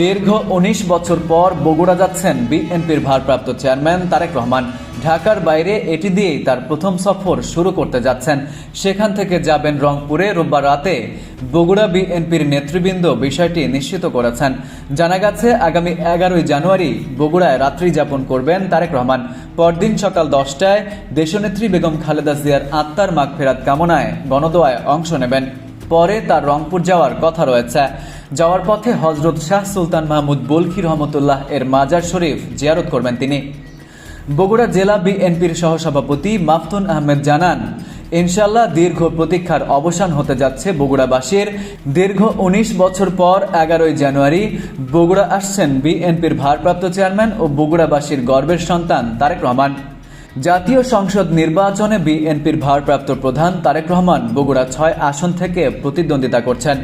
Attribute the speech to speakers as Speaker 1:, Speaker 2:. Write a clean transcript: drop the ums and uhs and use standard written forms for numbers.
Speaker 1: দীর্ঘ ১৯ বছর পর বগুড়া যাচ্ছেন বিএনপির ভারপ্রাপ্ত চেয়ারম্যান তারেক রহমান। ঢাকার বাইরে এটি দিয়েই তার প্রথম সফর শুরু করতে যাচ্ছেন। সেখান থেকে যাবেন রংপুরে। রোববার রাতে বগুড়া বিএনপির নেতৃবৃন্দ বিষয়টি নিশ্চিত করেছেন। জানা গেছে, আগামী ১১ জানুয়ারি বগুড়ায় রাত্রি যাপন করবেন তারেক রহমান। পরদিন সকাল ১০টায় দেশনেত্রী বেগম খালেদা জিয়ার আত্মার মাগফিরাত কামনায় গণদোয়ায় অংশ নেবেন। পরে তার রংপুর যাওয়ার কথা রয়েছে। যাওয়ার পথে হজরত শাহ সুলতান মাহমুদ বলখি রহমতুল্লাহ এর মাজার শরীফ জিয়ারত করবেন তিনি। বগুড়া জেলা বিএনপির সহসভাপতি মাফতুন আহমেদ জানান, ইনশাল্লাহ দীর্ঘ প্রতীক্ষার অবসান হতে যাচ্ছে বগুড়াবাসীর। দীর্ঘ ১৯ বছর পর ১১ জানুয়ারি বগুড়া আসছেন বিএনপির ভারপ্রাপ্ত চেয়ারম্যান ও বগুড়াবাসীর গর্বের সন্তান তারেক রহমান। জাতীয় সংসদ নির্বাচনে বিএনপির ভারপ্রাপ্ত প্রধান তারেক রহমান বগুড়া ৬ আসন থেকে প্রতিদ্বন্দ্বিতা করছেন।